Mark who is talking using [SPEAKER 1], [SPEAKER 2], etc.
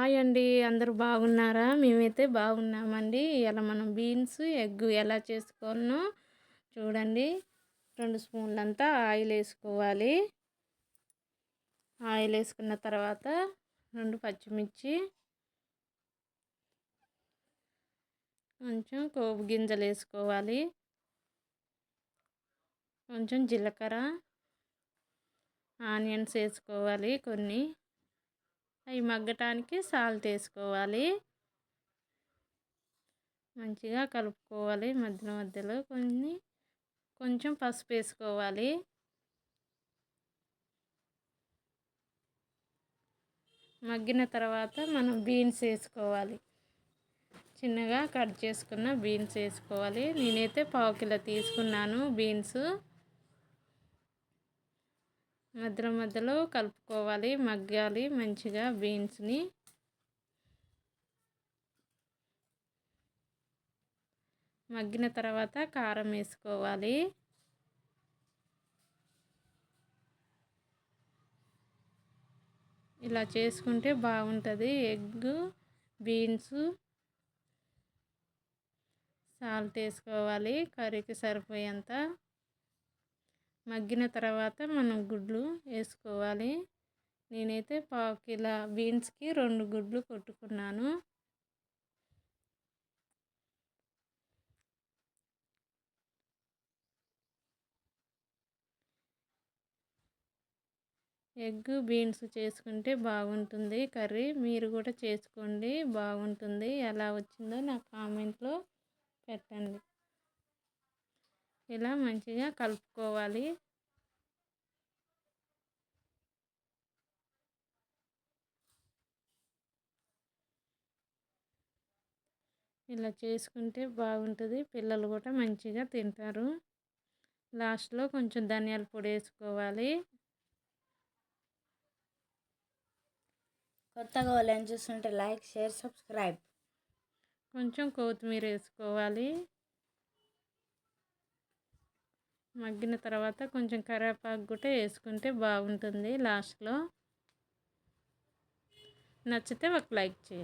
[SPEAKER 1] Hi అండి. అందరూ బాగున్నారా? మేమైతే బాగున్నామండి. ఇయాల మనం బీన్స్, ఎగ్ ఎలా చేసుకోవాలనో చూడండి. 2 స్పూన్లంతా ఆయిల్ వేసుకోవాలి. ఆయిల్ వేసుకున్న తర్వాత 2 పచ్చిమిర్చి, కొంచెం పోపు గింజలు వేసుకోవాలి, కొంచెం జీలకర్ర, ఆనియన్స్ వేసుకోవాలి కొన్ని. అవి మగ్గటానికి సాల్ట్ వేసుకోవాలి. మంచిగా కలుపుకోవాలి. మధ్యలో మధ్యలో కొంచెం పసుపు వేసుకోవాలి. మగ్గిన తర్వాత మనం బీన్స్ వేసుకోవాలి. చిన్నగా కట్ చేసుకున్న బీన్స్ వేసుకోవాలి. నేనైతే 1/4 కిలో తీసుకున్నాను బీన్స్. మధ్యలో మధ్యలో కలుపుకోవాలి. మగ్గాలి మంచిగా బీన్స్ని. మగ్గిన తర్వాత కారం వేసుకోవాలి. ఇలా చేసుకుంటే బాగుంటుంది. ఎగ్, బీన్స్, సాల్ట్ వేసుకోవాలి కర్రీకి సరిపోయేంత. మగ్గిన తర్వాత మనం గుడ్లు వేసుకోవాలి. నేనైతే 1/4 కిలో బీన్స్కి 2 గుడ్లు కొట్టుకున్నాను. ఎగ్, బీన్స్ చేసుకుంటే బాగుంటుంది కర్రీ. మీరు కూడా చేసుకోండి, బాగుంటుంది. ఎలా వచ్చిందో నాకు కామెంట్లో పెట్టండి. ఇలా మంచిగా కలుపుకోవాలి. ఇలా చేసుకుంటే బాగుంటుంది. పిల్లలు కూడా మంచిగా తింటారు. లాస్ట్లో కొంచెం ధనియాల పొడి వేసుకోవాలి.
[SPEAKER 2] కొత్తగా వాళ్ళని చూస్తుంటే లైక్, షేర్, సబ్స్క్రైబ్.
[SPEAKER 1] కొంచెం కొత్తిమీర వేసుకోవాలి. మగ్గిన తర్వాత కొంచెం కరివేపాకు కూడా వేసుకుంటే బాగుంటుంది లాస్ట్లో. నచ్చితే ఒక లైక్ చేయండి.